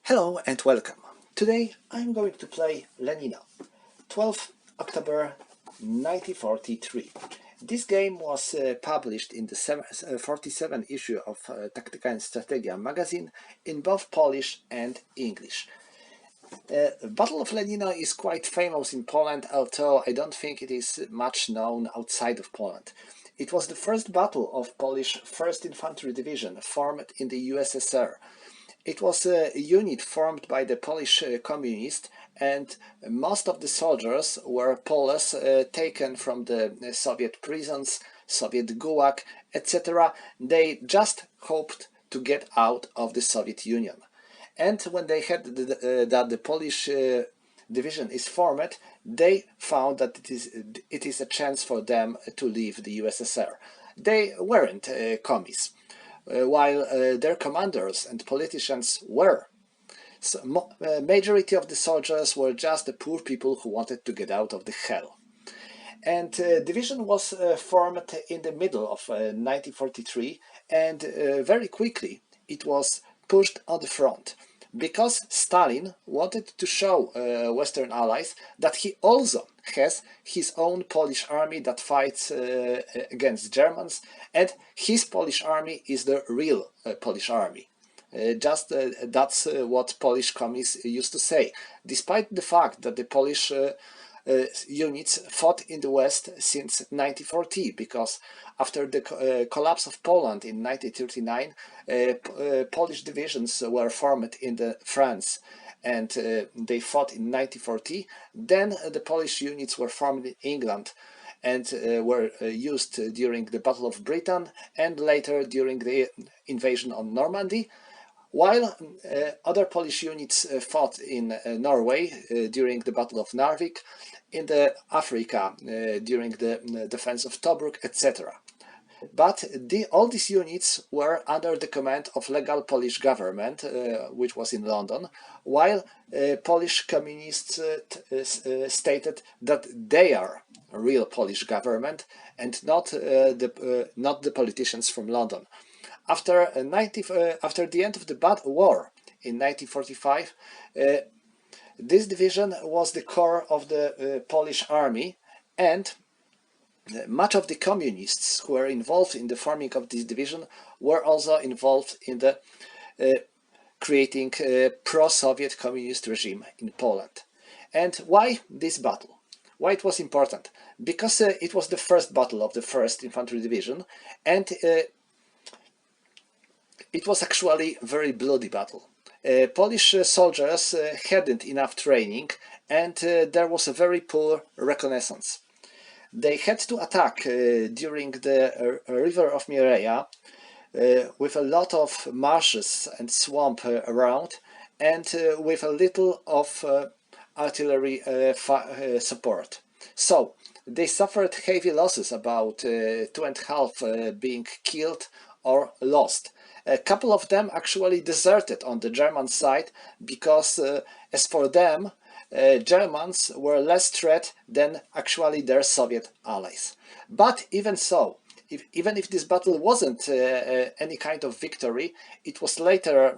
Hello and welcome. Today I'm going to play Lenino, 12 October 1943. This game was published in the 47 issue of Taktyka and Strategia magazine in both Polish and English. Battle of Lenino is quite famous in Poland, although I don't think it is much known outside of Poland. It was the first battle of Polish 1st Infantry Division formed in the USSR. It was a unit formed by the Polish communists, and most of the soldiers were Poles taken from the Soviet prisons, Soviet Gulag, etc. They just hoped to get out of the Soviet Union. And when they heard that the Polish division is formed, they found that it is a chance for them to leave the USSR. They weren't commies. While their commanders and politicians were. So, majority of the soldiers were just the poor people who wanted to get out of the hell. And division was formed in the middle of 1943, and very quickly it was pushed on the front, because Stalin wanted to show Western allies that he also has his own Polish army that fights against Germans, and his Polish army is the real Polish army. That's what Polish communists used to say, despite the fact that the Polish units fought in the West since 1940, because after the collapse of Poland in 1939, Polish divisions were formed in France, and they fought in 1940. Then the Polish units were formed in England and were used during the Battle of Britain and later during the invasion on Normandy, while other Polish units fought in Norway during the Battle of Narvik, in Africa during the defense of Tobruk, etc. But all these units were under the command of legal Polish government, which was in London, while Polish communists stated that they are real Polish government and not the politicians from London. After the end of the war in 1945, this division was the core of the Polish army, and much of the communists who were involved in the forming of this division were also involved in the creating a pro-Soviet communist regime in Poland. And why this battle? Why it was important? Because it was the first battle of the 1st Infantry Division, and it was actually a very bloody battle. Polish soldiers hadn't enough training, and there was a very poor reconnaissance. They had to attack during the river of Mireia with a lot of marshes and swamp around, and with a little of artillery support. So they suffered heavy losses, about 2.5 being killed or lost. A couple of them actually deserted on the German side because, as for them, Germans were less threat than actually their Soviet allies. But even so, even if this battle wasn't any kind of victory, it was later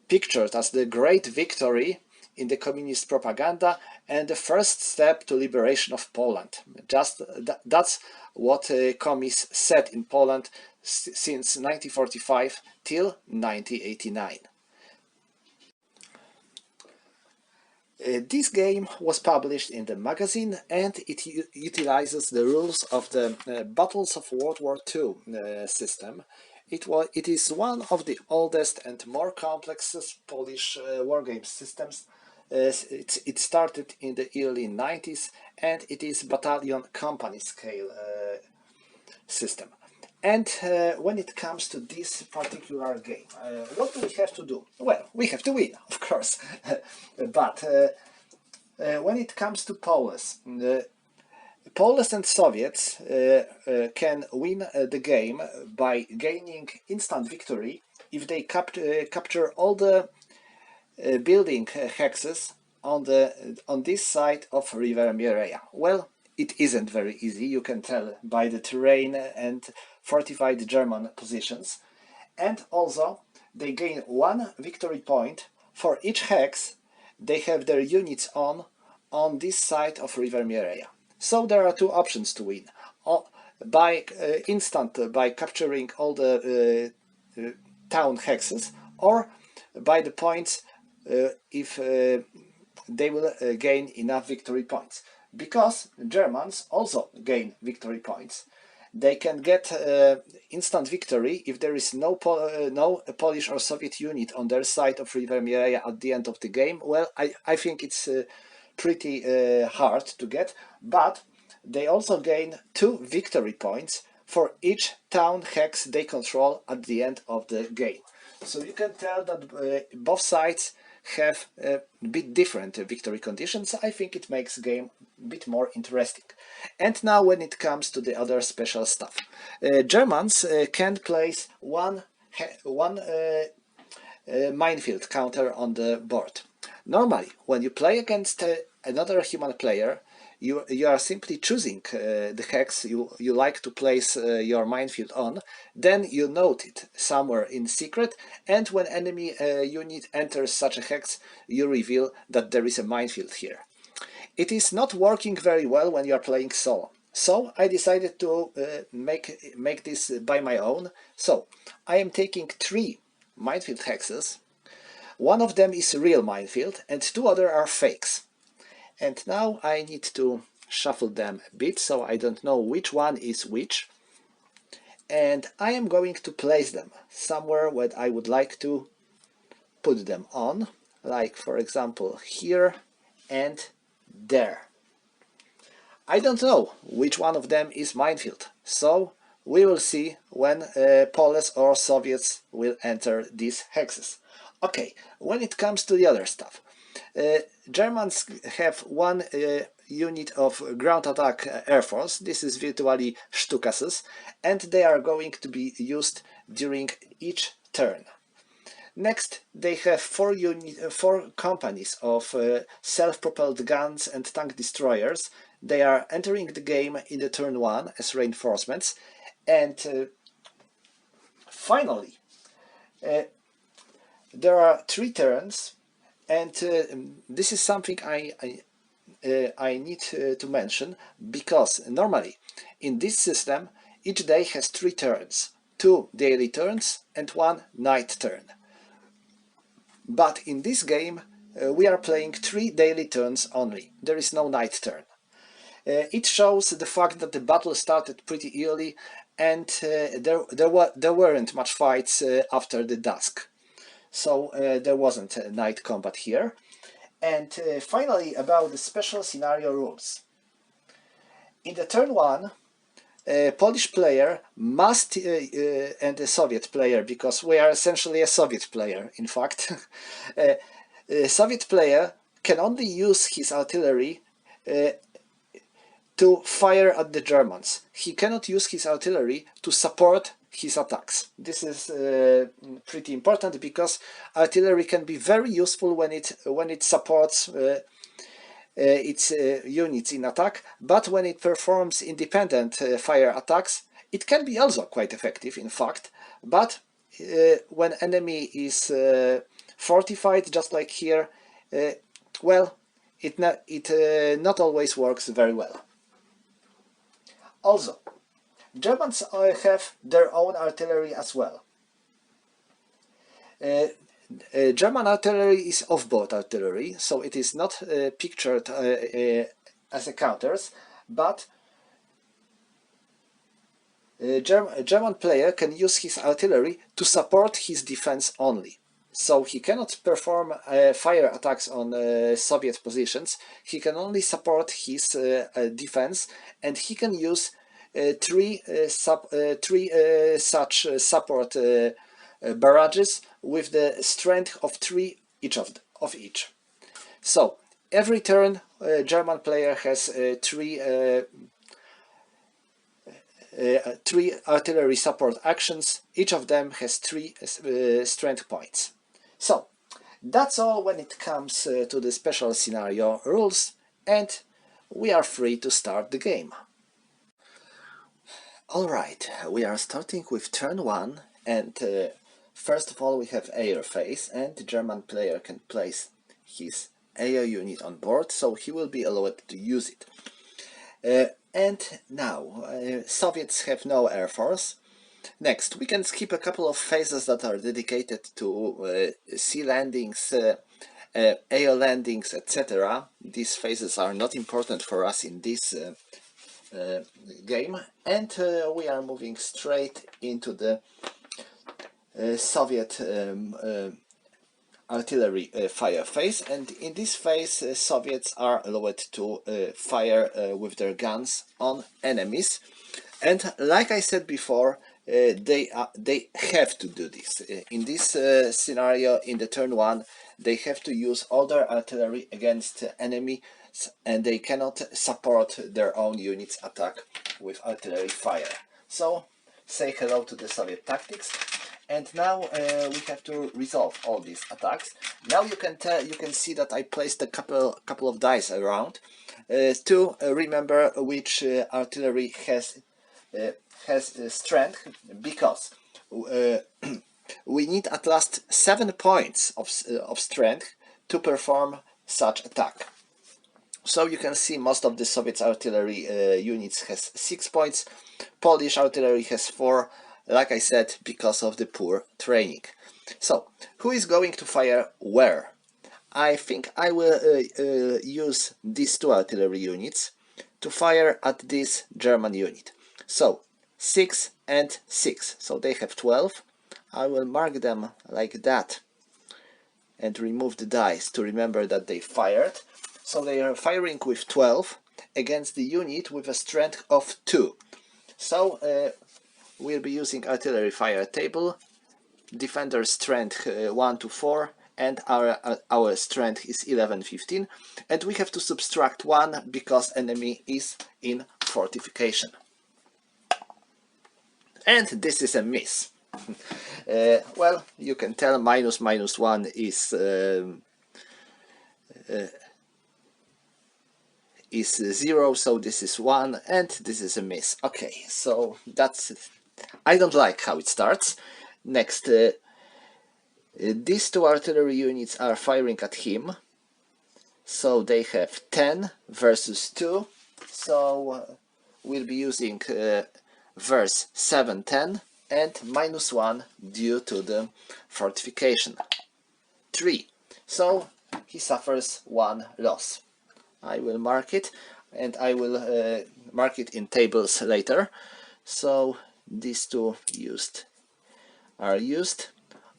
pictured as the great victory in the communist propaganda and the first step to liberation of Poland. That's what communists said in Poland since 1945 till 1989. This game was published in the magazine, and it utilizes the rules of the Battles of World War II system. It is one of the oldest and more complex Polish wargame systems. It started in the early 90s, and it is battalion company scale system. And when it comes to this particular game, what do we have to do? Well, we have to win, of course. But when it comes to Poles, Poles and Soviets can win the game by gaining instant victory if they capture all the building hexes on this side of River Mireia. Well, it isn't very easy, you can tell by the terrain and fortified German positions. And also, they gain 1 victory point For each hex, they have their units on this side of River Mireia. So there are two options to win. By by capturing all the town hexes, or by the points if they will gain enough victory points. Because Germans also gain victory points. They can get instant victory if there is no Polish or Soviet unit on their side of River Mireia at the end of the game. Well, I think it's pretty hard to get, but they also gain 2 victory points for each town hex they control at the end of the game. So you can tell that both sides have a bit different victory conditions. I think it makes the game a bit more interesting. And now when it comes to the other special stuff. Germans can place one minefield counter on the board. Normally, when you play against another human player, you are simply choosing the hex you like to place your minefield on, then you note it somewhere in secret, and when enemy unit enters such a hex, you reveal that there is a minefield here. It is not working very well when you are playing solo. So I decided to make this by my own. So I am taking 3 minefield hexes. One of them is real minefield and 2 other are fakes. And now I need to shuffle them a bit, so I don't know which one is which. And I am going to place them somewhere where I would like to put them on, like for example here and there. I don't know which one of them is minefield, so we will see when Poles or Soviets will enter these hexes. Okay, when it comes to the other stuff, Germans have one unit of ground attack air force. This is virtually Stukases, and they are going to be used during each turn. Next, they have 4 companies of self-propelled guns and tank destroyers. They are entering the game in the turn 1 as reinforcements. And finally, there are 3 turns, and this is something I need to mention, because normally in this system each day has 3 turns, 2 daily turns and 1 night turn. But in this game we are playing 3 daily turns only. There is no night turn. It shows the fact that the battle started pretty early, and there weren't much fights after the dusk. So there wasn't a night combat here. And finally, about the special scenario rules. In the turn 1, a Polish player must, and a Soviet player, because we are essentially a Soviet player, in fact, a Soviet player can only use his artillery to fire at the Germans. He cannot use his artillery to support his attacks. This is pretty important, because artillery can be very useful when it supports its units in attack, but when it performs independent fire attacks, it can be also quite effective, in fact. But when enemy is fortified, just like here, well, it not always works very well. Also, Germans have their own artillery as well. German artillery is off-board artillery, so it is not pictured as a counters, but a German player can use his artillery to support his defense only. So he cannot perform fire attacks on Soviet positions. He can only support his defense, and he can use 3 such support barrages with the strength of 3 each of each. So every turn German player has 3 artillery support actions. Each of them has 3 strength points. So that's all when it comes to the special scenario rules, and we are free to start the game. Alright, we are starting with turn 1, and First of all, we have air phase, and the German player can place his air unit on board, so he will be allowed to use it. And now, Soviets have no air force. Next, we can skip a couple of phases that are dedicated to sea landings, air landings, etc. These phases are not important for us in this game, and we are moving straight into the Soviet artillery fire phase, and in this phase Soviets are allowed to fire with their guns on enemies, and like I said before, they have to do this. In this scenario, in the turn 1, they have to use all their artillery against enemies, and they cannot support their own units' attack with artillery fire. So say hello to the Soviet tactics. And now we have to resolve all these attacks. Now you can see that I placed a couple of dice around to remember which artillery has strength, because we need at last 7 points of strength to perform such attack. So you can see most of the Soviet artillery units has 6 points, Polish artillery has 4, like I said, because of the poor training. So, who is going to fire where? I think I will use these 2 artillery units to fire at this German unit. So, 6 and 6, so they have 12. I will mark them like that and remove the dice to remember that they fired. So they are firing with 12 against the unit with a strength of 2. So we'll be using artillery fire table, defender strength 1 to 4, and our strength is 11-15, and we have to subtract 1 because enemy is in fortification. And this is a miss. Well, you can tell -1 is 0, so this is 1, and this is a miss. Okay, so that's it. I don't like how it starts. Next, these 2 artillery units are firing at him, so they have 10 versus 2, so we'll be using verse 7-10 and -1 due to the fortification. 3, so he suffers 1 loss. I will mark it, and I will mark it in tables later. So these 2 are used.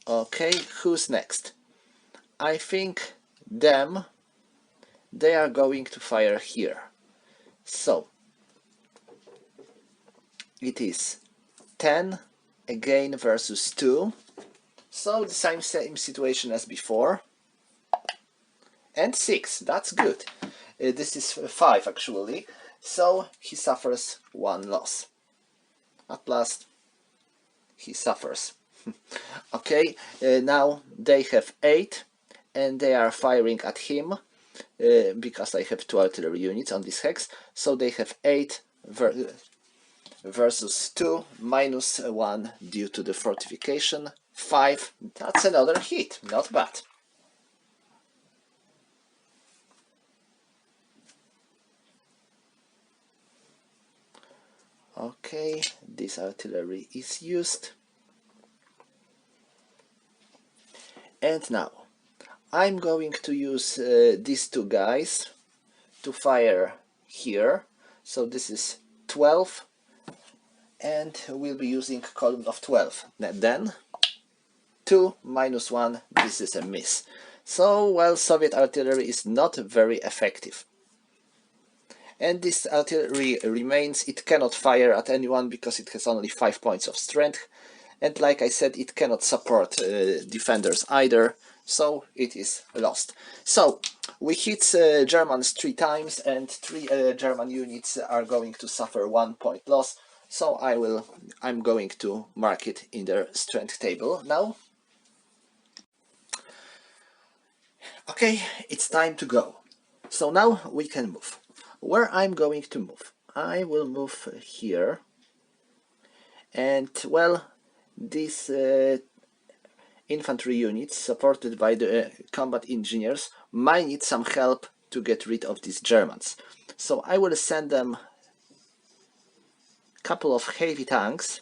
Okay, who's next? I think they are going to fire here. So it is 10 again versus 2. So the same situation as before. And 6, that's good. This is 5 actually. So he suffers 1 loss. At last he suffers. Okay, now they have 8 and they are firing at him because I have 2 artillery units on this hex, so they have 8 versus 2, -1 due to the fortification. 5, that's another hit, not bad. Okay, this artillery is used. And now I'm going to use these 2 guys to fire here. So this is 12, and we'll be using column of 12. Then 2 -1, this is a miss. So, well, Soviet artillery is not very effective. And this artillery remains. It cannot fire at anyone because it has only 5 points of strength, and like I said, it cannot support defenders either, so it is lost. So we hit Germans 3 times, and 3 German units are going to suffer 1 point loss, so I'm going to mark it in their strength table now. Okay, it's time to go. So now we can move. Where I'm going to move? I will move here, and well, this infantry units supported by the combat engineers might need some help to get rid of these Germans. So I will send them a couple of heavy tanks.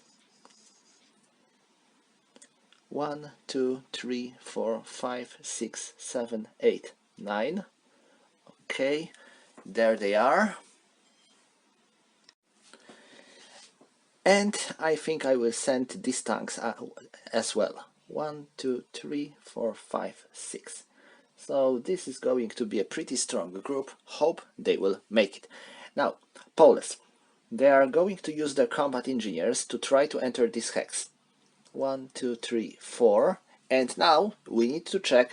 1, 2, 3, 4, 5, 6, 7, 8, 9. Okay, there they are. And I think I will send these tanks as well. 1, 2, 3, 4, 5, 6. So this is going to be a pretty strong group. Hope they will make it. Now, Poles. They are going to use their combat engineers to try to enter this hex. 1, 2, 3, 4. And now we need to check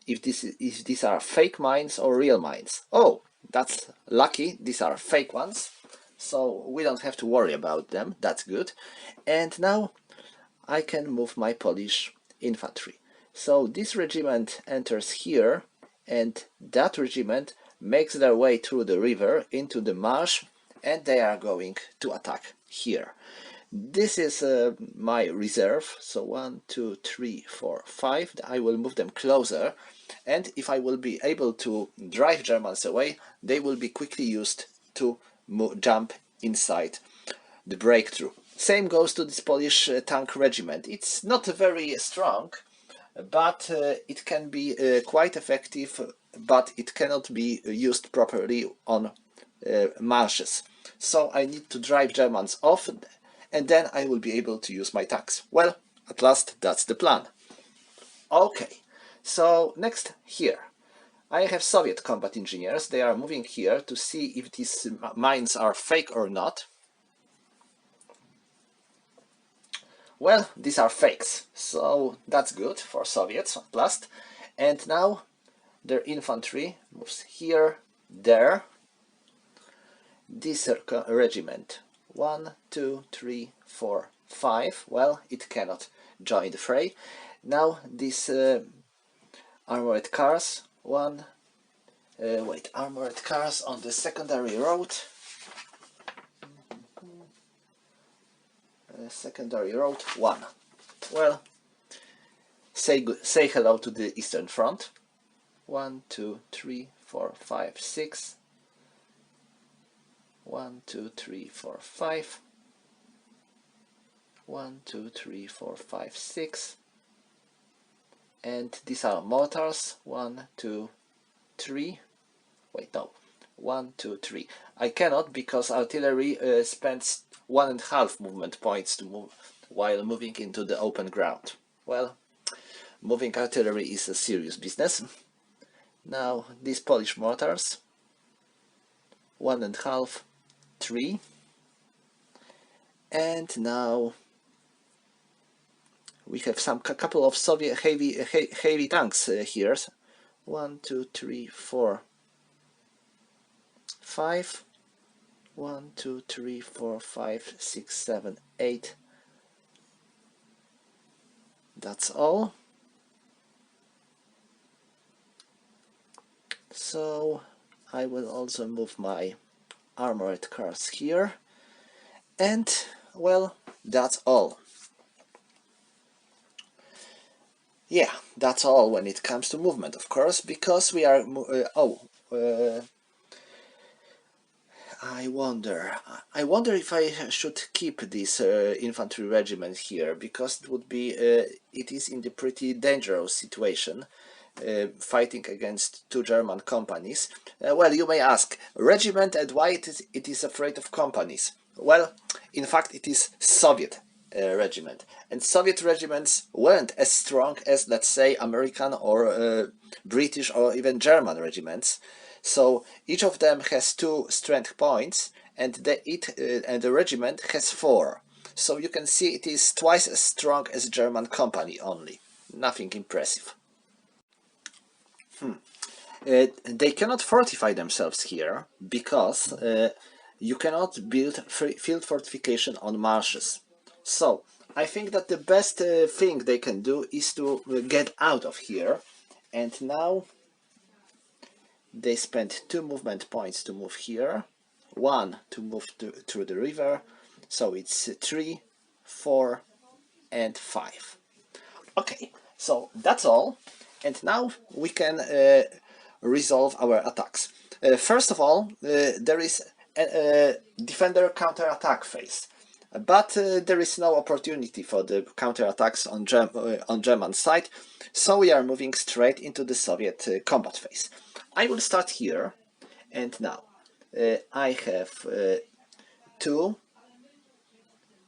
if these are fake mines or real mines. Oh, that's lucky. These are fake ones. So we don't have to worry about them. That's good. And now I can move my Polish infantry. So this regiment enters here, and that regiment makes their way through the river into the marsh, and they are going to attack here. This is my reserve. So 1, 2, 3, 4, 5. I will move them closer, and if I will be able to drive Germans away, they will be quickly used to jump inside the breakthrough. Same goes to this Polish tank regiment. It's not very strong, but it can be quite effective, but it cannot be used properly on marshes. So I need to drive Germans off, and then I will be able to use my tanks. Well, at last, that's the plan. Okay, so next here. I have Soviet combat engineers. They are moving here to see if these mines are fake or not. Well, these are fakes, so that's good for Soviets at last. And now their infantry moves here, there. This regiment, 1, 2, 3, 4, 5. Well, it cannot join the fray. Now these armored cars, armored cars on the secondary road. Secondary road 1. Well, say hello to the Eastern Front. 1, 2, 3, 4, 5, 6. 1, 2, 3, 4, 5. 1, 2, 3, 4, 5, 6. And these are mortars. 1, 2, 3. Wait, no. 1, 2, 3. I cannot, because artillery spends 1.5 movement points to move while moving into the open ground. Well, moving artillery is a serious business. Now these Polish mortars, 1.5, 3, and now we have a couple of Soviet heavy tanks here. 1, 2, 3, 4, 5. 1, 2, 3, 4, 5, 6, 7, 8. That's all. So I will also move my armored cars here. And well, that's all. Yeah, that's all when it comes to movement, of course, because we are I wonder if I should keep this infantry regiment here, because it would be it is in the pretty dangerous situation, fighting against two German companies. Well, you may ask, regiment, and why it is afraid of companies? Well, in fact, it is Soviet regiment, and Soviet regiments weren't as strong as, let's say, American or British or even German regiments. So each of them has 2 strength points, and the regiment has 4. So you can see it is twice as strong as German company only. Nothing impressive. They cannot fortify themselves here because you cannot build field fortification on marshes. So I think that the best thing they can do is to get out of here, and now they spend 2 movement points to move here, 1 to move through the river, so it's 3, 4, and 5. Okay, so that's all, and now we can resolve our attacks. First of all, there is a defender counter-attack phase, but there is no opportunity for the counter-attacks on German side, so we are moving straight into the Soviet combat phase. I will start here, and now I have 2,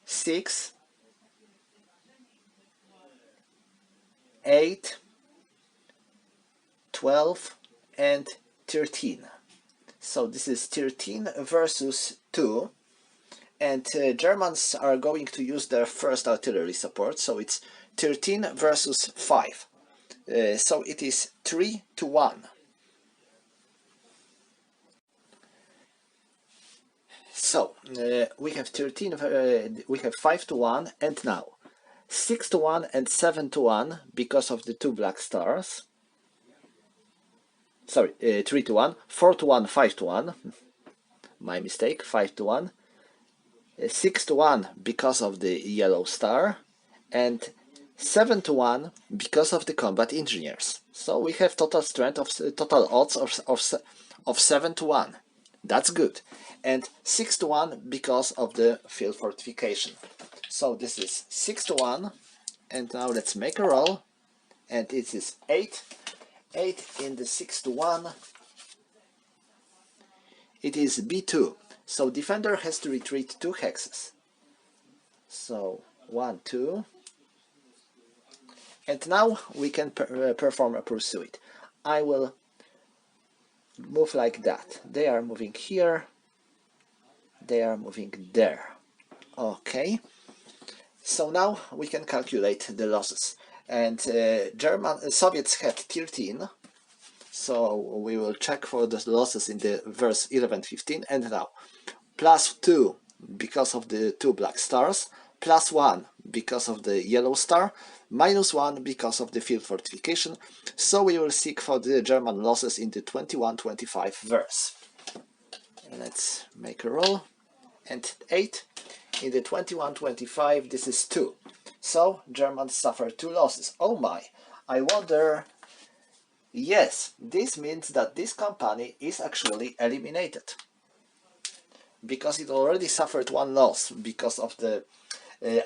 6, 8, 12, and 13. So this is 13 versus 2, and Germans are going to use their first artillery support, so it's 13 versus 5. So it is 3 to 1. So we have 13, we have 5 to 1, and now 6 to 1 and 7 to 1 because of the two black stars. Sorry, 3 to 1, 4 to 1, 5 to 1. My mistake, 5 to 1. 6 to 1 because of the yellow star, and 7 to 1 because of the combat engineers. So we have total strength of total odds of 7 to 1. That's good. And 6 to 1 because of the field fortification. So this is 6 to 1, and now let's make a roll, and it is 8. 8 in the 6 to 1. It is B2. So defender has to retreat 2 hexes. So 1, 2. And now we can perform a pursuit. I will move like that. They are moving here. They are moving there. Okay. So now we can calculate the losses. And Soviets had 13. So we will check for the losses in the verse 11-15, and now plus 2 because of the two black stars, plus 1 because of the yellow star, minus 1 because of the field fortification. So we will seek for the German losses in the 21-25 verse. Let's make a roll, and 8 in the 21-25, this is 2. So Germans suffer 2 losses. Oh my, I wonder. Yes, this means that this company is actually eliminated, because it already suffered 1 loss because of the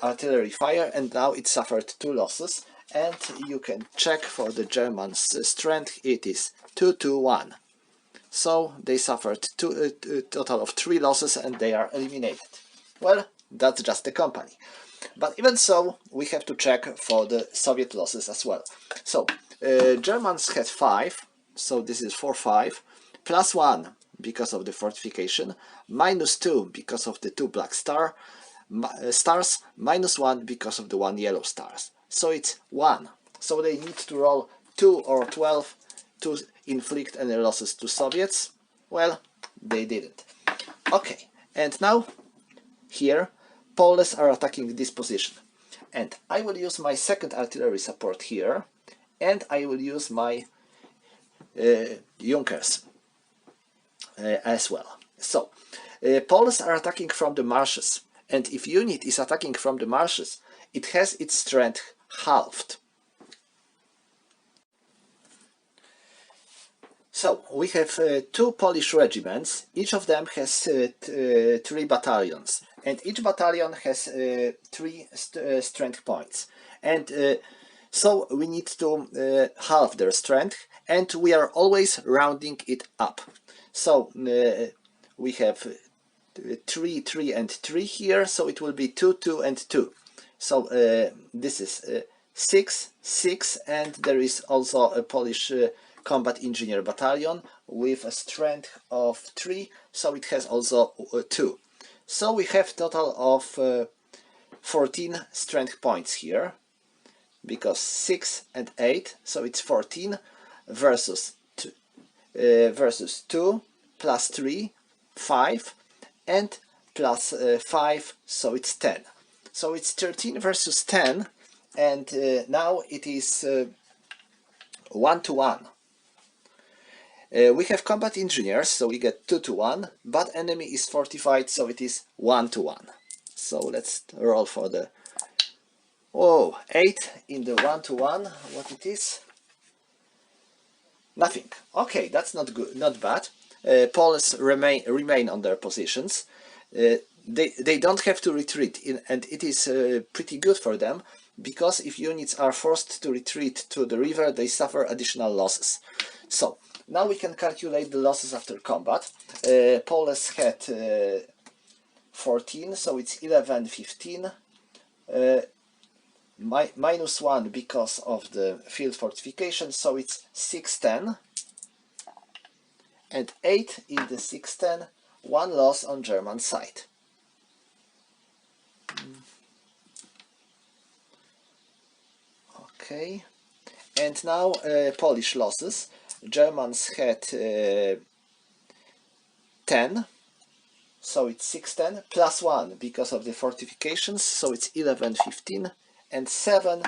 artillery fire, and now it suffered 2 losses. And you can check for the Germans' strength, it is 2 to 1. So they suffered a total of 3 losses, and they are eliminated. Well, that's just the company. But even so, we have to check for the Soviet losses as well. So Germans had 5, so this is 4-5, plus 1 because of the fortification, minus 2 because of the 2 black stars, minus 1 because of the 1 yellow stars. So it's 1. So they need to roll 2 or 12 to inflict any losses to Soviets. Well, they didn't. Okay, and now here Poles are attacking this position, and I will use my second artillery support here, and I will use my Junkers as well. So Poles are attacking from the marshes, and if unit is attacking from the marshes, it has its strength halved. So we have 2 Polish regiments. Each of them has 3 battalions, and each battalion has 3 strength points. And so we need to halve their strength, and we are always rounding it up. So we have 3, 3, and 3 here, so it will be 2, 2, and 2. So this is 6, 6, and there is also a Polish combat engineer battalion with a strength of 3, so it has also 2. So we have total of 14 strength points here, because 6 and 8, so it's 14 versus 2 plus 3, 5, and plus 5, so it's 10. So it's 13 versus 10, and now it is 1 to 1. We have combat engineers, so we get 2 to 1, but enemy is fortified, so it is 1 to 1. So let's roll for the Oh, 8 in the 1-to-1. What it is? Nothing. Okay, that's not good, not bad. Poles remain on their positions. They don't have to retreat, and it is pretty good for them, because if units are forced to retreat to the river, they suffer additional losses. So now we can calculate the losses after combat. Poles had 14, so it's 11, 15. Minus 1 because of the field fortification, so it's 610. And 8 in the 610, one loss on German side. Okay, and now Polish losses. Germans had 10, so it's 610, plus 1 because of the fortifications, so it's 11, 15, and 7,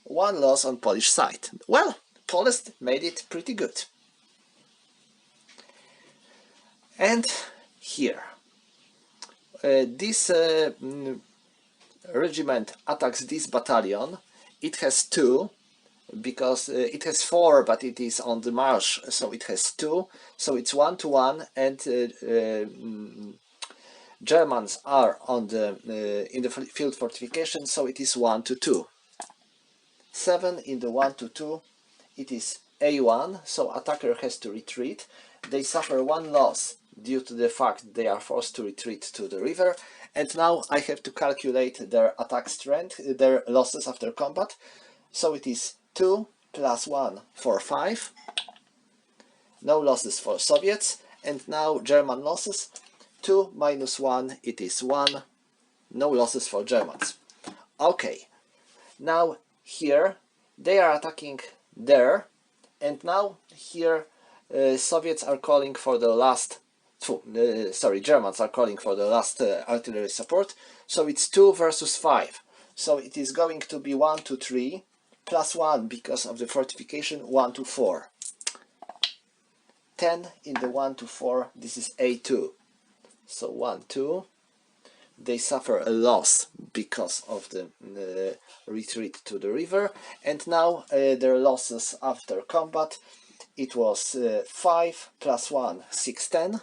one loss on Polish side. Well, Poland made it pretty good. And here, this regiment attacks this battalion. It has 2, because it has 4, but it is on the march, so it has 2, so it's 1-to-1, and Germans are on the in the field fortification, so it is 1-to-2. 7 in the 1-to-2, it is A1, so attacker has to retreat. They suffer 1 loss due to the fact they are forced to retreat to the river. And now I have to calculate their attack strength, their losses after combat. So it is 2 plus 1 for 5. No losses for Soviets. And now German losses. 2 minus 1, it is 1. No losses for Germans. Okay. Now here they are attacking there. And now here Soviets are calling for the last, Germans are calling for the last artillery support. So it's 2 versus 5. So it is going to be 1-to-3, plus 1 because of the fortification, 1-to-4. 10 in the 1-to-4, this is A2. So 1-2. They suffer a loss because of the retreat to the river. And now their losses after combat, it was 5 plus 1, 610.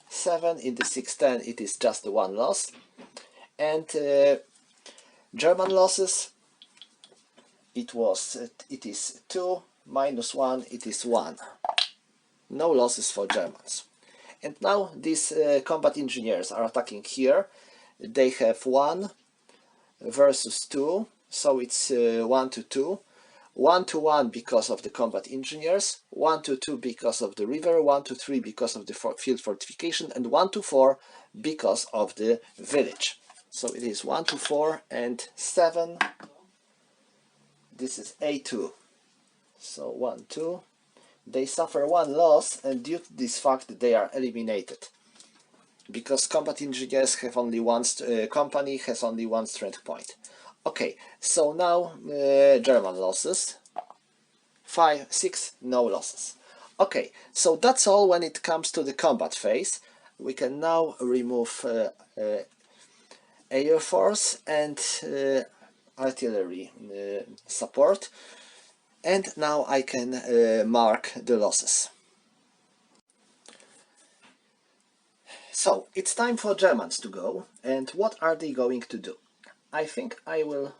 7 in the 610, it is just the 1 loss. And German losses, it is 2 minus 1, it is 1. No losses for Germans. And now these combat engineers are attacking here. They have 1 versus 2, so it's 1-to-2. 1-to-1 because of the combat engineers, 1-to-2 because of the river, 1-to-3 because of the field fortification, and 1-to-4 because of the village. So it is 1-to-4 and 7. This is A2. So 1-2. They suffer 1 loss, and due to this fact they are eliminated, because combat engineers have only 1 company has only 1 strength point. Okay, so now German losses 5, 6, no losses. Okay, so that's all when it comes to the combat phase. We can now remove air force and artillery support. And now I can mark the losses. So it's time for Germans to go. And what are they going to do? I think I will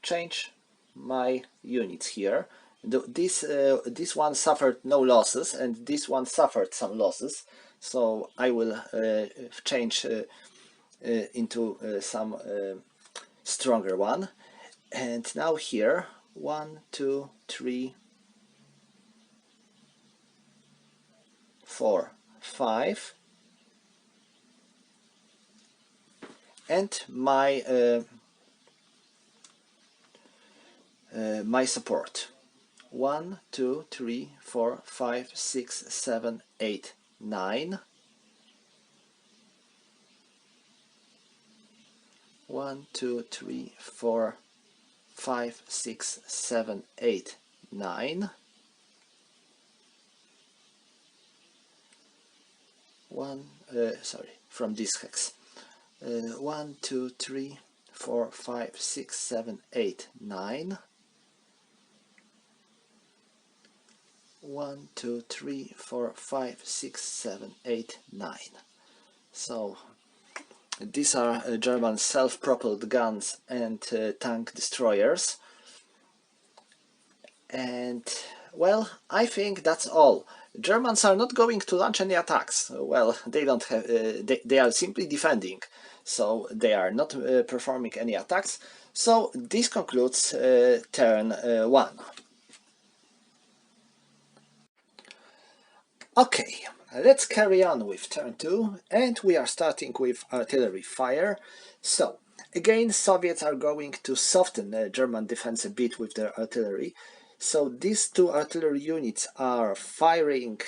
change my units here. This one suffered no losses, and this one suffered some losses. So I will change into some stronger one. And now here, 1, 2, 3, 4, 5, and my my support. 1, 2, 3, 4, 5, 6, 7, 8, 9. 1, 2, 3, 4, 5, 6, 7, 8, 9. 1, from this hex. 1, 2, 3, 4, 5, 6, 7, 8, 9. 1, 2, 3, 4, 5, 6, 7, 8, 9. So these are German self-propelled guns and tank destroyers. And well, I think that's all. Germans are not going to launch any attacks. Well, they don't have. They are simply defending, so they are not performing any attacks. So this concludes turn 1. Okay, let's carry on with turn 2, and we are starting with artillery fire. So again, Soviets are going to soften German defense a bit with their artillery. So these two artillery units are firing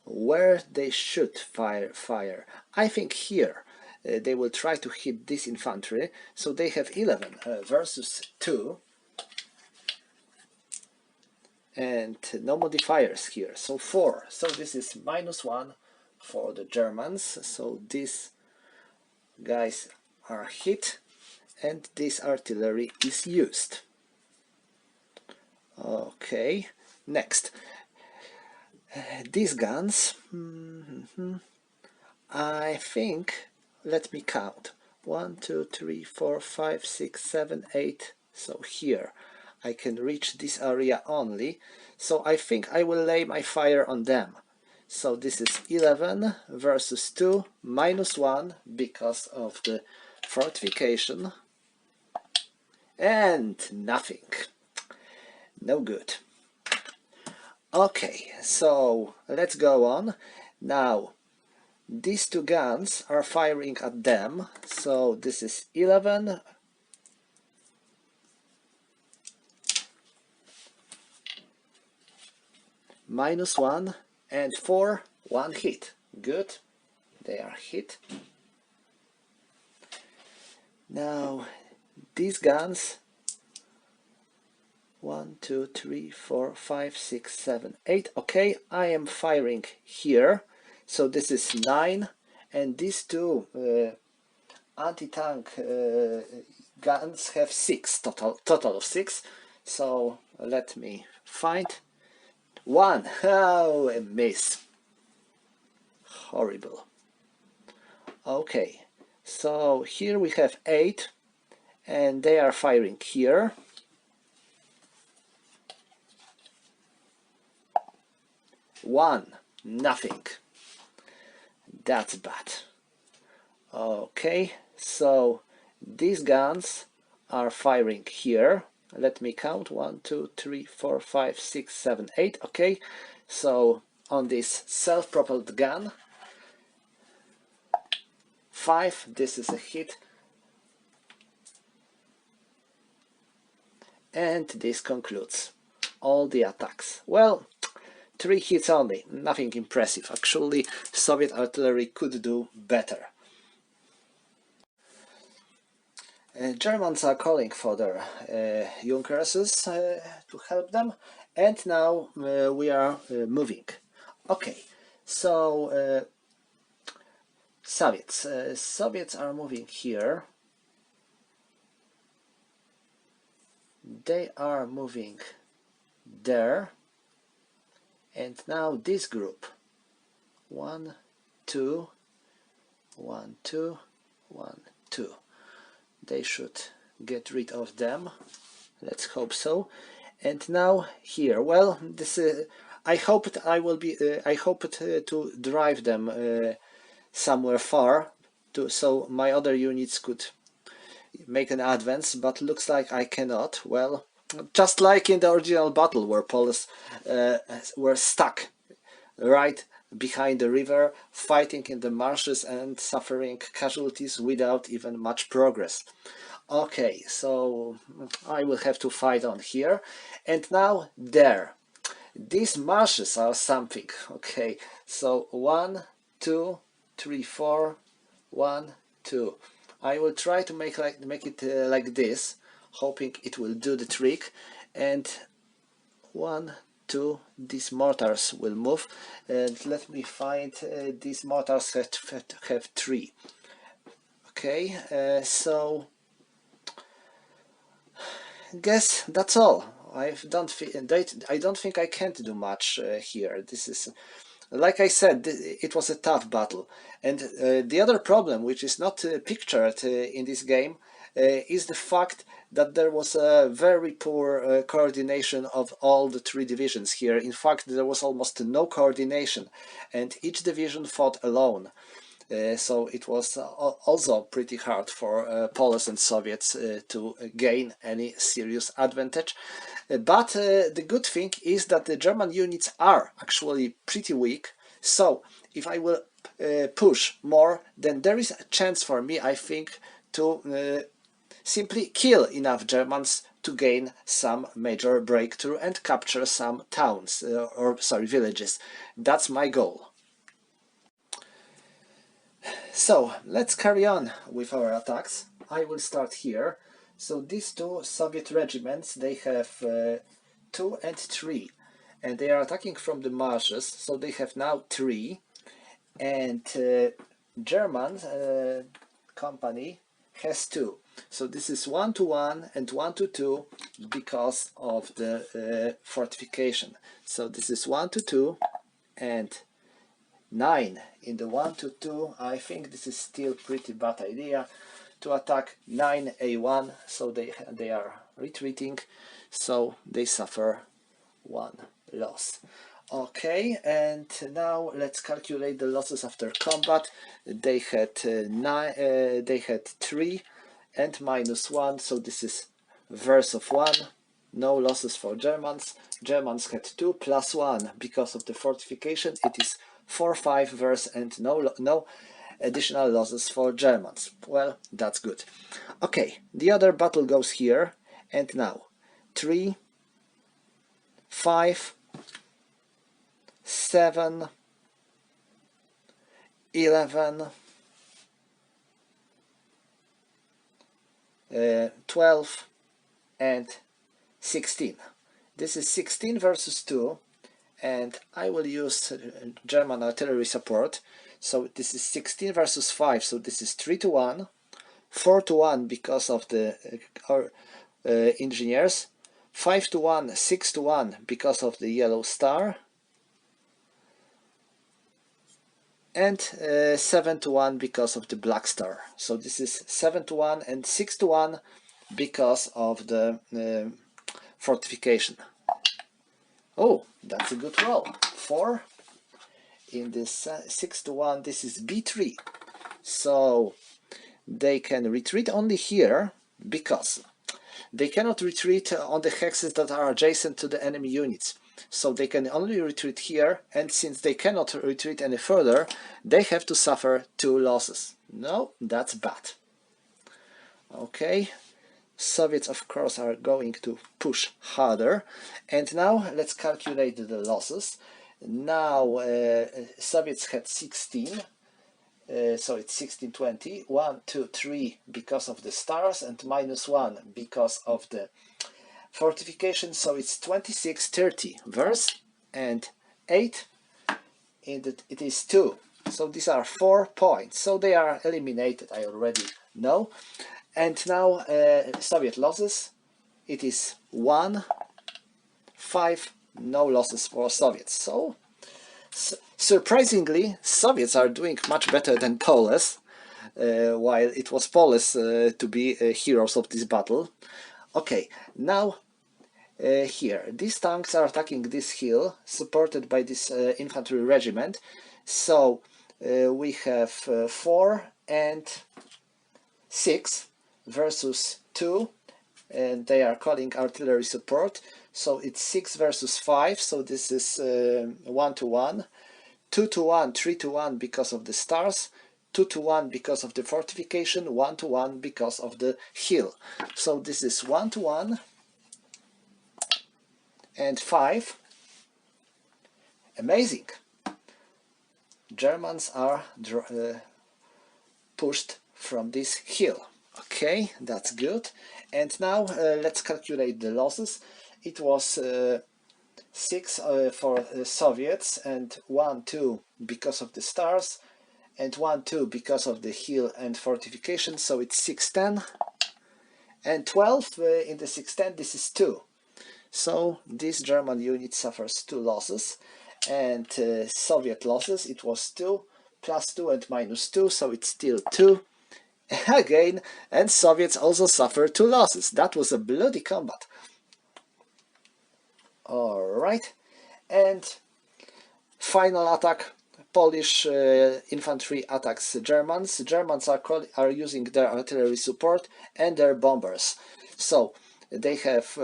where they should fire. I think here they will try to hit this infantry. So they have 11 versus 2. And no modifiers here, so 4. So this is -1 for the Germans. So these guys are hit and this artillery is used. Okay, next. These guns, I think, let me count. 1, 2, 3, 4, 5, 6, 7, 8. So here I can reach this area only. So I think I will lay my fire on them. So this is 11 versus 2, -1 because of the fortification. And nothing. No good. Okay, so let's go on. Now, these two guns are firing at them. So this is 11 -1 and 4, 1 hit. Good, they are hit. Now these guns, 1, 2, 3, 4, 5, 6, 7, 8. Okay, I am firing here. So this is 9, and these two anti-tank guns have 6, total of 6. So let me find 1. Oh, a miss. Horrible. Okay, so here we have 8, and they are firing here. 1, nothing. That's bad. Okay, so these guns are firing here. Let me count. 1, 2, 3, 4, 5, 6, 7, 8. Okay, so on this self-propelled gun, 5, this is a hit. And this concludes all the attacks. Well, 3 hits only, nothing impressive. Actually, Soviet artillery could do better. Germans are calling for their Junkerses to help them, and now we are moving. Okay, so Soviets are moving here. They are moving there, and now this group, 1, 2, 1, 2, 1, 2. They should get rid of them. Let's hope so. And now here, well, this I hope I will be. I hope to drive them somewhere far, so my other units could make an advance. But looks like I cannot. Well, just like in the original battle where Poles were stuck right behind the river, fighting in the marshes and suffering casualties without even much progress. Okay, so I will have to fight on here. And now there. These marshes are something. Okay, so 1, 2, 3, 4, 1, 2. I will try to make it like this, hoping it will do the trick. And 1, 2, these mortars will move. And let me find these mortars have 3. Okay, so guess that's all. I don't think I can't do much here. This is, like I said, it was a tough battle. And the other problem, which is not pictured in this game, is the fact that there was a very poor coordination of all the three divisions here. In fact, there was almost no coordination, and each division fought alone. So it was also pretty hard for Poles and Soviets to gain any serious advantage. But the good thing is that the German units are actually pretty weak. So if I will push more, then there is a chance for me, I think, to simply kill enough Germans to gain some major breakthrough and capture some towns, villages. That's my goal. So let's carry on with our attacks. I will start here. So these two Soviet regiments, they have 2 and 3, and they are attacking from the marshes, so they have now 3, and German company has 2. So this is 1 to 1 and 1 to 2 because of the fortification. So this is 1 to 2 and 9 in the 1 to 2. I think this is still pretty bad idea to attack 9A1, so they are retreating, so they suffer 1 loss. Okay, and now let's calculate the losses after combat. They had 3 and -1, so this is verse of 1. No losses for Germans. Germans had 2 plus 1 because of the fortification. It is 4-5 verse and no additional losses for Germans. Well, that's good. Okay, the other battle goes here, and now 3, 5, 7, 11, 12, and 16. This is 16 versus 2, and I will use German artillery support. So this is 16 versus 5, so this is 3 to 1, 4 to 1 because of the engineers, 5 to 1, 6 to 1 because of the yellow star, and 7 to 1 because of the black star. So this is 7 to 1 and 6 to 1 because of the fortification. Oh, that's a good roll. 4 in this 6 to 1. This is B3. So they can retreat only here because they cannot retreat on the hexes that are adjacent to the enemy units. So they can only retreat here, and since they cannot retreat any further, they have to suffer 2 losses. No, that's bad. Okay, Soviets of course are going to push harder, and now let's calculate the losses. Now Soviets had 16, so it's 16-20, 1, 2, 3 because of the stars, and -1 because of the fortification, so it's 26-30 verse, and 8 it is 2, so these are 4 points, so they are eliminated, I already know. And now Soviet losses, it is 1, 5, no losses for Soviets. So surprisingly, Soviets are doing much better than Poles, while it was Poles to be heroes of this battle. Okay, now here, these tanks are attacking this hill, supported by this infantry regiment. So we have 4 and 6 versus 2, and they are calling artillery support. So it's 6 versus 5, so this is 1 to 1, 2 to 1, 3 to 1 because of the stars, 2 to 1 because of the fortification, 1 to 1 because of the hill. So this is 1 to 1 and 5. Amazing! Germans are pushed from this hill. Okay, that's good. And now let's calculate the losses. It was 6 for Soviets and 1, 2 because of the stars, and 1, 2 because of the hill and fortification, so it's 6, 10, and 12 in the 6, 10, this is 2. So this German unit suffers 2 losses, and Soviet losses, it was 2, plus 2 and minus 2, so it's still 2 again, and Soviets also suffer 2 losses. That was a bloody combat. Alright, and final attack, Polish infantry attacks Germans. Germans are using their artillery support and their bombers. So they have,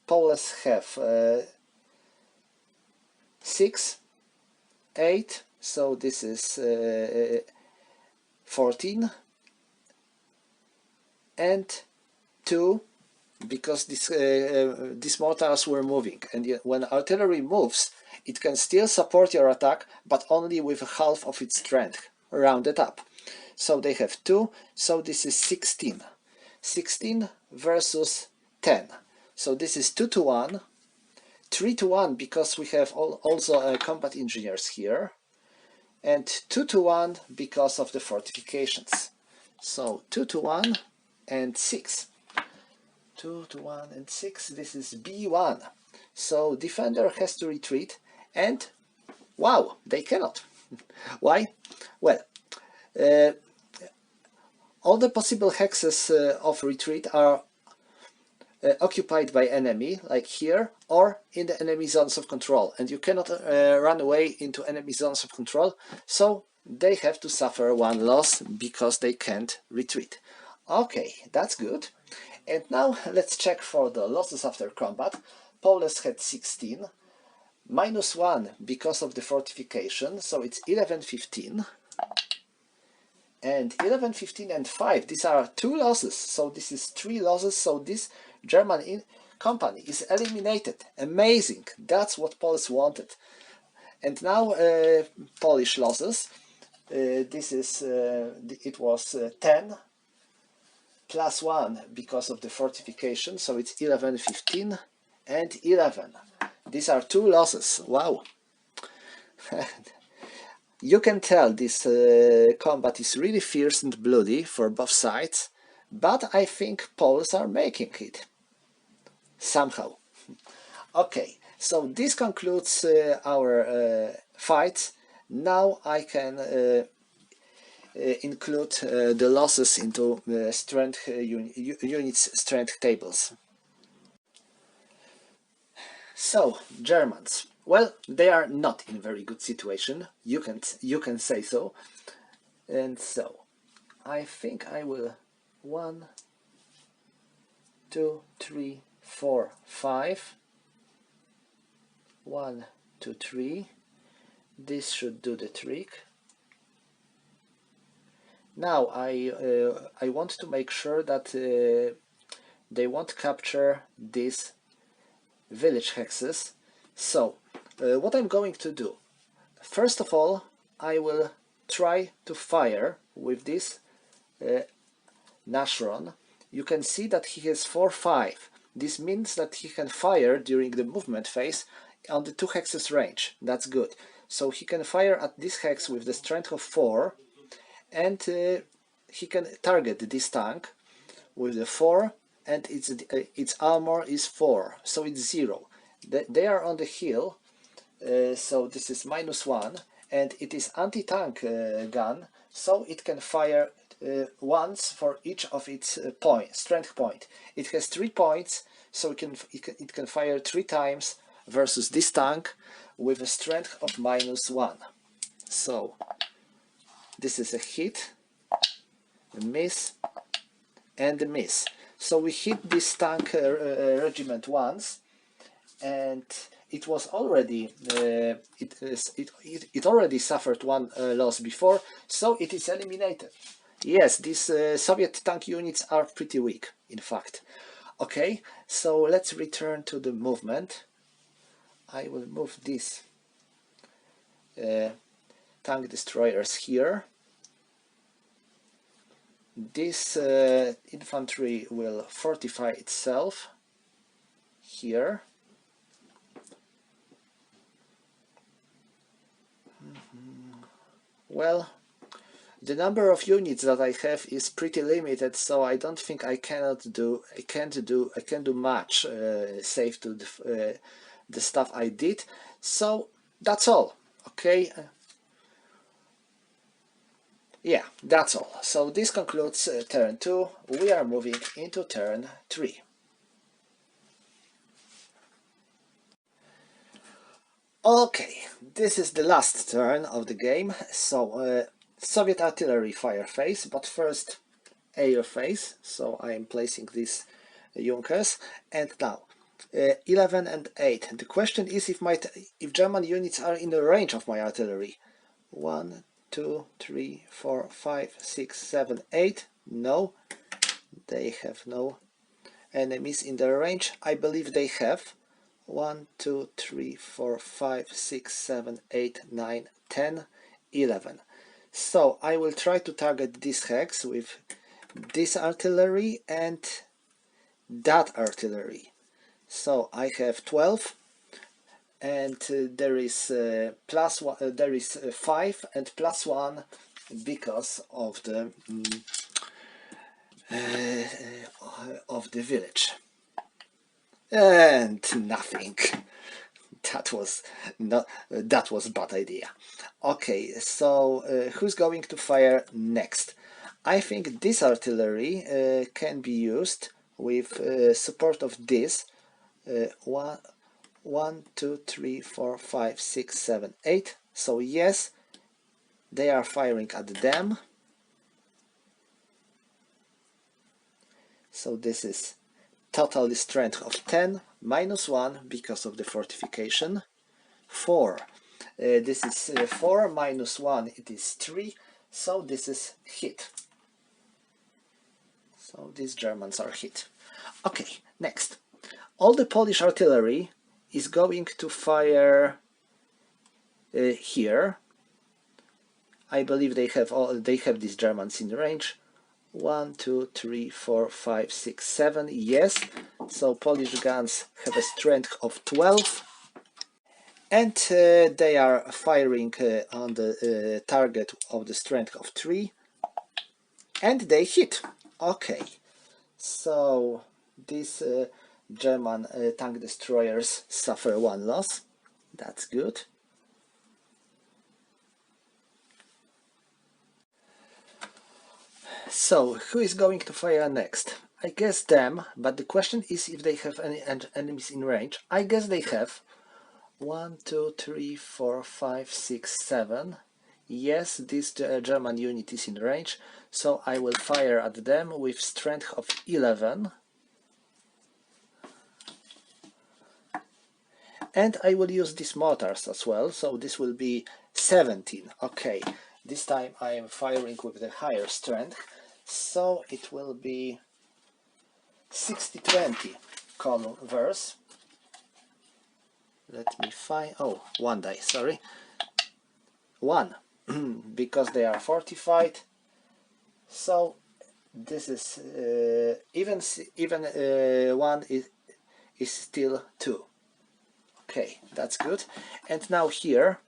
Poles have 6, 8, so this is 14, and 2, because these mortars were moving, and when artillery moves, it can still support your attack, but only with half of its strength, rounded up. So they have 2, so this is 16. 16 versus 10. So this is 2 to 1, 3 to 1 because we have also combat engineers here, and 2 to 1 because of the fortifications. So 2 to 1 and 6. 2 to 1 and 6, this is B1. So defender has to retreat, and wow, they cannot. Why? Well, all the possible hexes of retreat are occupied by enemy, like here, or in the enemy zones of control, and you cannot run away into enemy zones of control, so they have to suffer 1 loss because they can't retreat. Okay, that's good. And now let's check for the losses after combat. Poles had 16, minus 1 because of the fortification, so it's 11, 15. And 11, 15 and 5, these are 2 losses, so this is 3 losses, so this German company is eliminated. Amazing, that's what Poles wanted. And now Polish losses, this is, it was 10, plus 1 because of the fortification, so it's 11, 15 and 11. These are 2 losses, wow. You can tell this combat is really fierce and bloody for both sides, but I think Poles are making it. Somehow. Okay, so this concludes our fight. Now I can include the losses into strength units strength tables. So Germans, well, they are not in a very good situation. You can say so, and so I think I will 1, 2, 3, 4, 5. 1, 2, 3. This should do the trick. Now I want to make sure that they won't capture these village hexes. So what I'm going to do, first of all, I will try to fire with this Nashron. You can see that he has 4, 5. This means that he can fire during the movement phase on the 2 hexes range. That's good. So he can fire at this hex with the strength of 4, and he can target this tank with the 4, and its armor is 4, so it's 0. They are on the hill, so this is minus 1, and it is anti-tank gun, so it can fire once for each of its strength point. It has 3 points, so it can fire 3 times versus this tank with a strength of minus 1. So this is a hit, a miss, and a miss. So we hit this tank regiment once, and it was already it already suffered 1 loss before, so it is eliminated. Yes, these Soviet tank units are pretty weak, in fact. Okay, so let's return to the movement. I will move these tank destroyers here. This infantry will fortify itself here. Well, the number of units that I have is pretty limited, so I don't think I can do much save to the stuff I did. So that's all. Okay. Yeah, that's all. So this concludes turn 2. We are moving into turn 3. Okay, this is the last turn of the game. So Soviet artillery fire phase, but first air phase. So I am placing these Junkers, and now 11 and 8. The question is if German units are in the range of my artillery. 1, 2, 3, 4, 5, 6, 7, 8. No, they have no enemies in their range. I believe they have 1, 2, 3, 4, 5, 6, 7, 8, 9, 10, 11. So I will try to target this hex with this artillery and that artillery. So I have 12, and there is plus one, there is 5 and plus 1 because of the village, and nothing. That was a bad idea. Okay, so who's going to fire next? I think this artillery can be used with support of this. 1, 2, 3, 4, 5, 6, 7, 8. So yes, they are firing at them. So this is totally strength of 10, minus 1 because of the fortification. 4. This is 4 minus 1, it is 3. So this is hit. So these Germans are hit. Okay, next. All the Polish artillery is going to fire here. I believe they have these Germans in range. 1, 2, 3, 4, 5, 6, 7. Yes, so Polish guns have a strength of 12, and they are firing on the target of the strength of 3, and they hit. Okay, so these German tank destroyers suffer 1 loss. That's good. So who is going to fire next? I guess them, but the question is if they have any enemies in range. I guess they have. 1, 2, 3, 4, 5, 6, 7. Yes, this German unit is in range, so I will fire at them with strength of 11. And I will use these mortars as well, so this will be 17. Okay, this time I am firing with the higher strength, so it will be 60-20 column verse. Let me find, oh, 1 die, sorry. 1, because they are fortified. So this is even 1 is still 2. Okay, that's good. And now here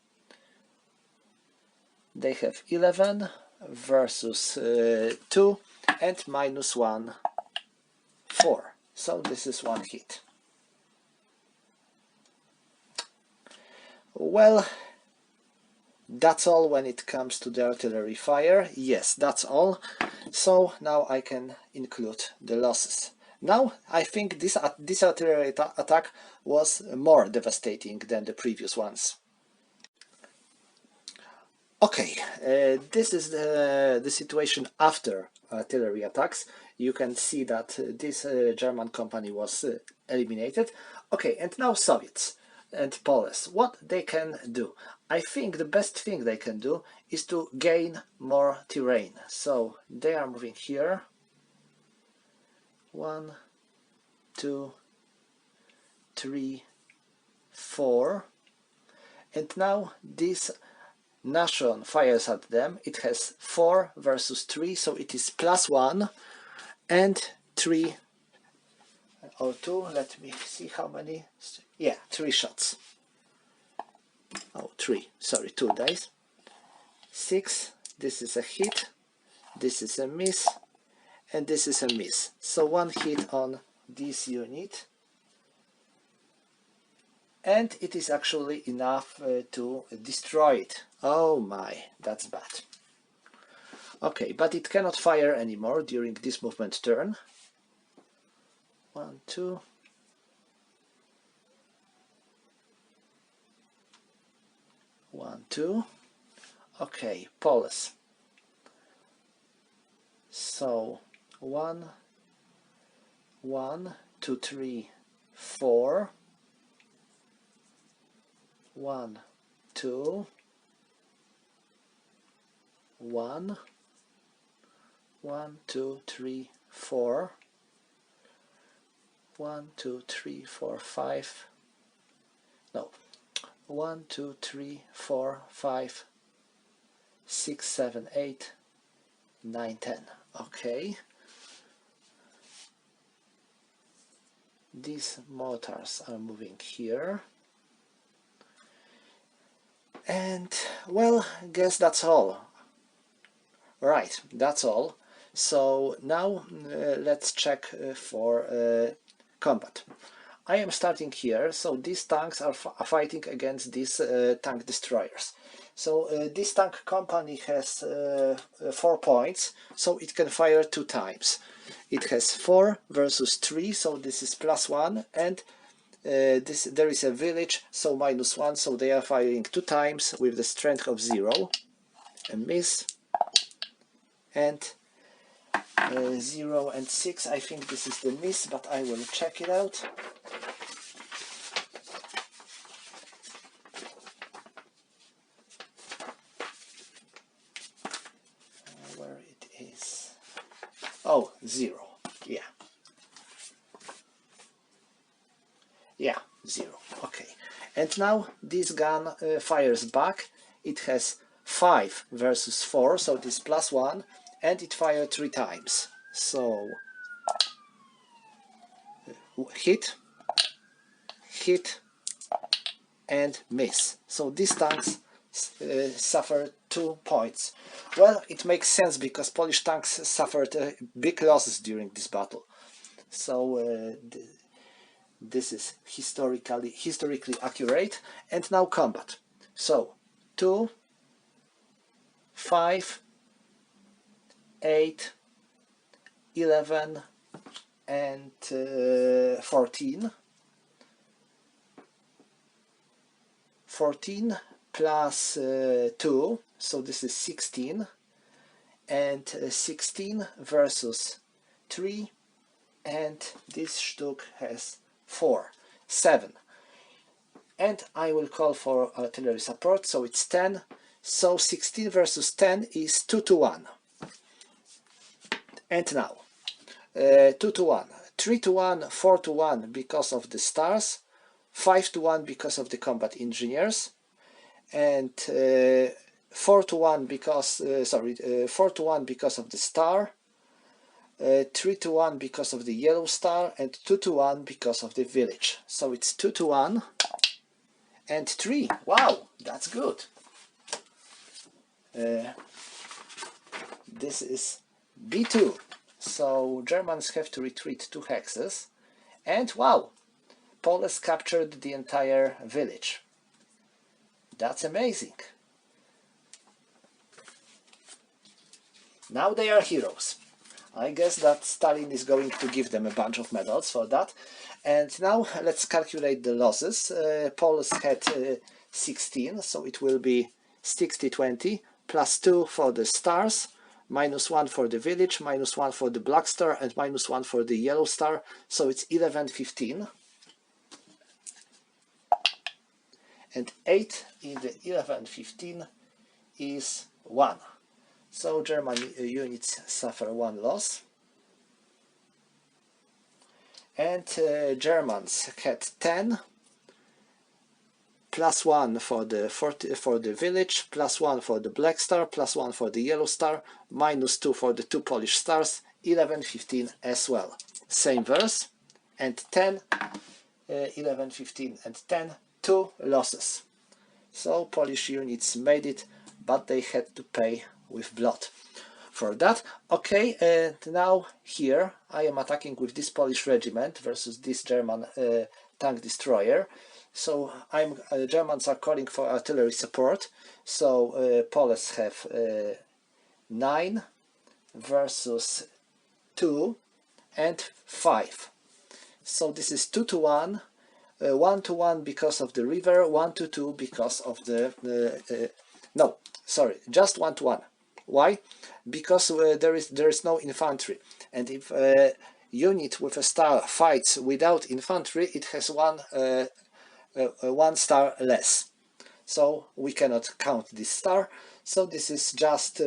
they have 11 versus 2 and minus 1, 4. So this is 1 hit. Well, that's all when it comes to the artillery fire. Yes, that's all. So now I can include the losses. Now I think this artillery attack was more devastating than the previous ones. Okay, this is the situation after artillery attacks. You can see that this German company was eliminated. Okay, and now Soviets and Poles, what they can do. I think the best thing they can do is to gain more terrain. So they are moving here. 1, 2, 3, 4. And now this nation fires at them. It has 4 versus 3, so it is plus 1 and 3 or 2. Let me see how many. Yeah, 3 shots. Oh, 3. Sorry, 2 dice. 6, this is a hit, this is a miss, and this is a miss. So one hit on this unit, and it is actually enough to destroy it. Oh my, that's bad. Okay, but it cannot fire anymore during this movement turn. 1, 2. 1, 2. Okay, Polis. So 1, 1, 2, 3, 4. 1, 2. 1, 1, 2, 3, 4. 1, 2, 3, 4, 5. No. 1, 2, 3, 4, 5, 6, 7, 8, 9, 10. Okay. These mortars are moving here. And, well, I guess that's all. Right, that's all. So now let's check for combat. I am starting here, so these tanks are fighting against these tank destroyers. So this tank company has 4 points, so it can fire 2 times. It has 4 versus 3, so this is +1, and there is a village, so -1, so they are firing 2 times with the strength of 0. A miss, and 0 and 6. I think this is the miss, but I will check it out. Where it is? Oh, 0. Yeah. Yeah, 0. Okay. And now this gun fires back. It has 5 versus 4, so this +1, and it fired 3 times. So hit, hit, and miss. So these tanks suffer 2 points. Well, it makes sense because Polish tanks suffered big losses during this battle. So this is historically accurate. And now combat. So 2, 5, 8, 11, and 14. 14 plus 2, so this is 16, and 16 versus 3, and this Stück has 4, 7. And I will call for artillery support, so it's 10, so 16 versus 10 is 2 to 1. And now 2 to 1, 3 to 1, 4 to 1 because of the stars, 5 to 1 because of the combat engineers, and 4 to 1 because 4 to 1 because of the star, 3 to 1 because of the yellow star, and 2 to 1 because of the village. So it's 2 to 1 and 3. Wow, that's good. This is B2. So Germans have to retreat 2 hexes, and wow, Poles captured the entire village. That's amazing. Now they are heroes. I guess that Stalin is going to give them a bunch of medals for that. And now let's calculate the losses. Poles had 16, so it will be 60-20, plus 2 for the stars, -1 for the village, -1 for the black star, and -1 for the yellow star, so it's 11-15. And 8 in the 11-15 is 1. So German units suffer 1 loss. And Germans had 10, +1 for the village, +1 for the black star, +1 for the yellow star, -2 for the 2 Polish stars, 11-15 as well. Same verse, and 10, 11-15 and 10, 2 losses. So Polish units made it but they had to pay with blood for that. Okay, and now here I am attacking with this Polish regiment versus this German tank destroyer. So Germans are calling for artillery support. So Poles have 9 versus 2 and 5. So this is 2 to 1, 1 to 1 because of the river, 1 to 2 because of the no, sorry, just 1 to 1. Why? Because there is no infantry, and if a unit with a star fights without infantry, it has one star less. So we cannot count this star. So this is just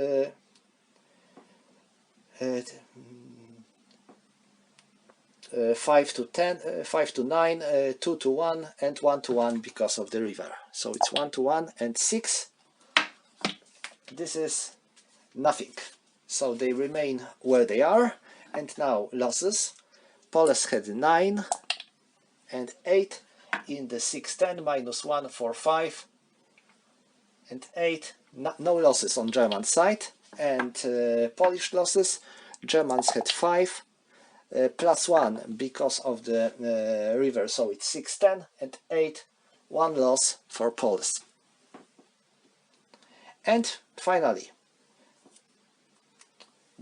5 to 10, 5 to 9, 2 to 1, and 1 to 1 because of the river. So it's 1 to 1 and 6. This is nothing. So they remain where they are. And now losses. Poles had 9 and 8 in the 6-10, minus 1 for 5 and 8. No losses on German side. And Polish losses. Germans had 5 plus 1 because of the river, so it's 6-10, and 8, 1 loss for Poles. And finally,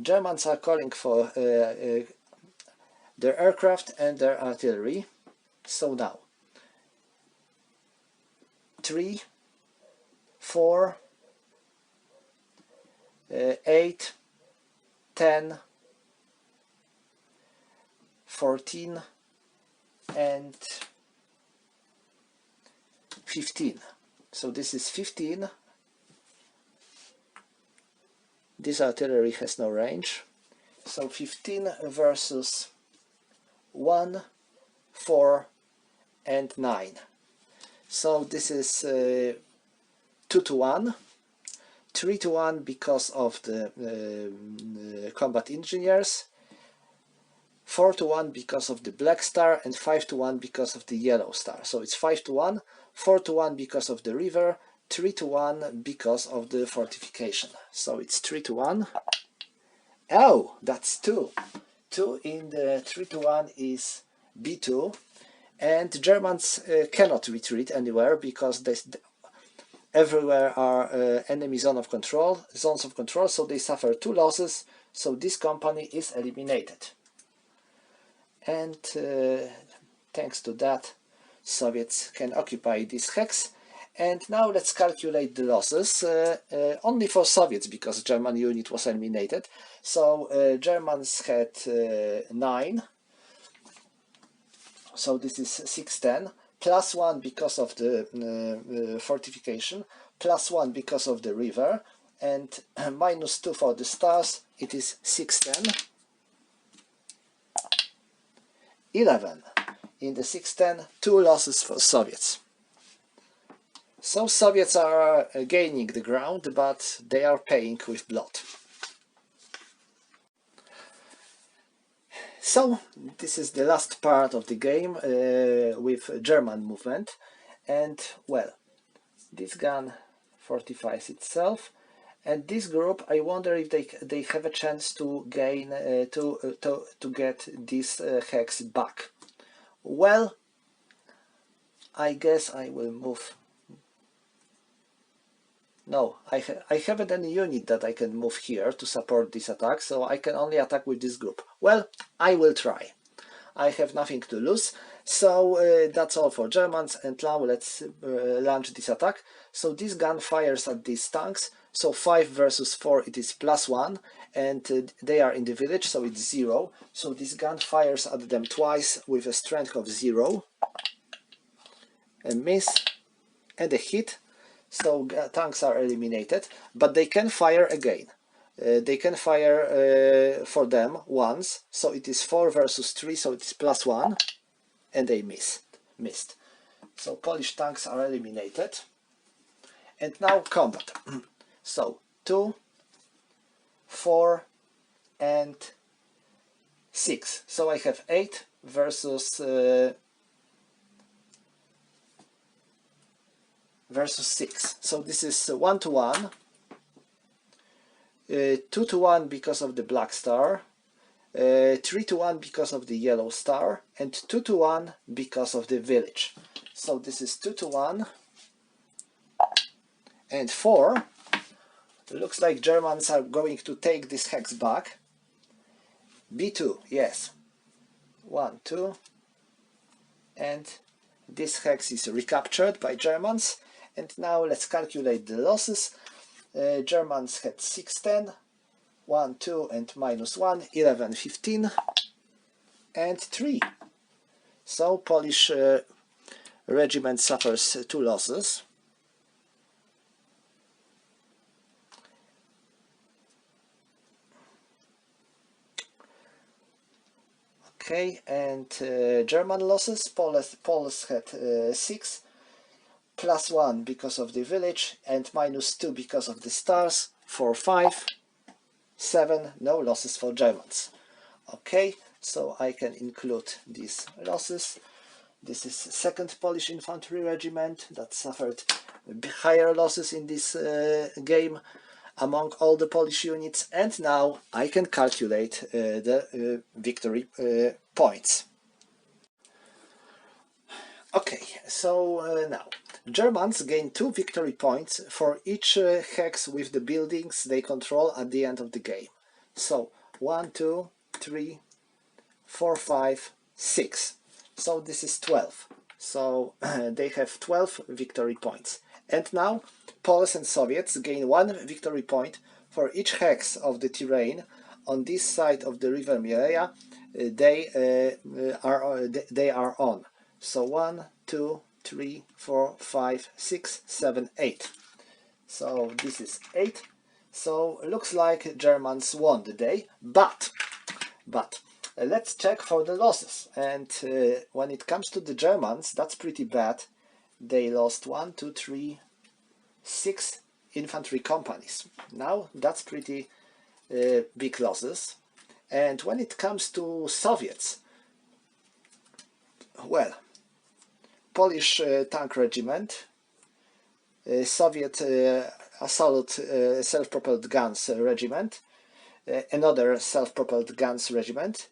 Germans are calling for their aircraft and their artillery. So now 3, 4, 8, 10, 14 and 15. So this is 15. This artillery has no range. So 15 versus 1, 4 and 9. So this is 2 to 1, 3 to 1 because of the combat engineers, 4 to 1 because of the black star, and 5 to 1 because of the yellow star. So it's 5 to 1, 4 to 1 because of the river, 3 to 1 because of the fortification. So it's 3 to 1. Oh, that's 2. 2 in the 3 to 1 is B2. And Germans cannot retreat anywhere because everywhere are enemy zones of control, so they suffer 2 losses. So this company is eliminated. And thanks to that, Soviets can occupy this hex. And now let's calculate the losses, only for Soviets, because German unit was eliminated. So Germans had 9, so this is 6-10, plus 1 because of the fortification, plus 1 because of the river, and minus 2 for the stars. It is 6-10. 11. In the 6-10, 2 losses for Soviets. So Soviets are gaining the ground, but they are paying with blood. So this is the last part of the game with German movement, and well, this gun fortifies itself, and this group, I wonder if they have a chance to gain to get this hex back. Well, I guess I will move. No, I haven't any unit that I can move here to support this attack, so I can only attack with this group. Well, I will try. I have nothing to lose, so that's all for Germans, and now let's launch this attack. So this gun fires at these tanks, so 5 versus 4, it is plus 1, and they are in the village, so it's 0. So this gun fires at them twice with a strength of 0, a miss, and a hit. So tanks are eliminated, but they can fire again. They can fire for them once, so it is 4 versus 3, so it is plus 1, and they missed. So Polish tanks are eliminated. And now combat. So 2, 4 and 6. So I have 8 versus 6. So this is 1 to 1. 2-1 because of the black star, 3-1 because of the yellow star, and 2-1 because of the village. So this is 2-1 and 4. Looks like Germans are going to take this hex back. B2, yes. 1, 2, and this hex is recaptured by Germans. And now let's calculate the losses. Germans had 6-10, 1, 2 and -1, 11, 15 and 3. So Polish regiment suffers 2 losses. Okay, and German losses, Poles had 6, +1 because of the village, and -2 because of the stars, 4, 5, 7, no losses for Germans. Okay, so I can include these losses. This is 2nd Polish Infantry Regiment that suffered higher losses in this game among all the Polish units, and now I can calculate the victory points. Okay, so now Germans gain 2 victory points for each hex with the buildings they control at the end of the game. So 1, 2, 3, 4, 5, 6. So this is 12. So they have 12 victory points. And now Poles and Soviets gain 1 victory point for each hex of the terrain on this side of the river Mireia they are on. So 1, 2, 3, 4, 5, 6, 7, 8. So this is 8. So looks like Germans won the day, but let's check for the losses. And when it comes to the Germans, that's pretty bad. They lost 1, 2, 3, 6 infantry companies. Now that's pretty big losses. And when it comes to Soviets, well, Polish tank regiment, Soviet assault self-propelled guns regiment, another self-propelled guns regiment,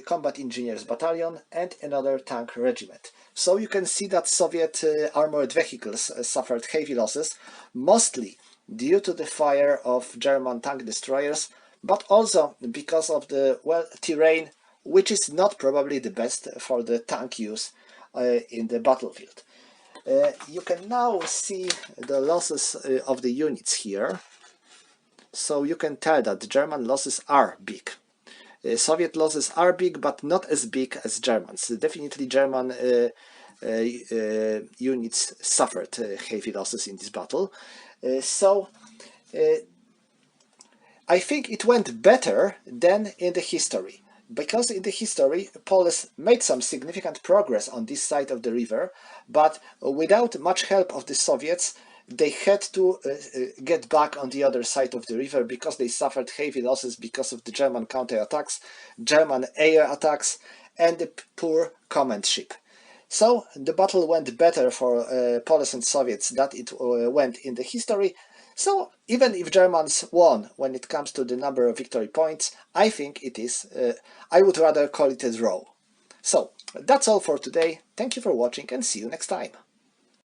combat engineers battalion, and another tank regiment. So you can see that Soviet armored vehicles suffered heavy losses, mostly due to the fire of German tank destroyers, but also because of the, well, terrain, which is not probably the best for the tank use in the battlefield. You can now see the losses of the units here. So you can tell that the German losses are big. Soviet losses are big, but not as big as Germans. Definitely German units suffered heavy losses in this battle. I think it went better than in the history, because in the history Poles made some significant progress on this side of the river, but without much help of the Soviets they had to get back on the other side of the river because they suffered heavy losses because of the German counterattacks, German air attacks, and the poor command ship. So the battle went better for Poles and Soviets than it went in the history. So even if Germans won when it comes to the number of victory points, I think it is, I would rather call it a draw. So that's all for today. Thank you for watching and see you next time.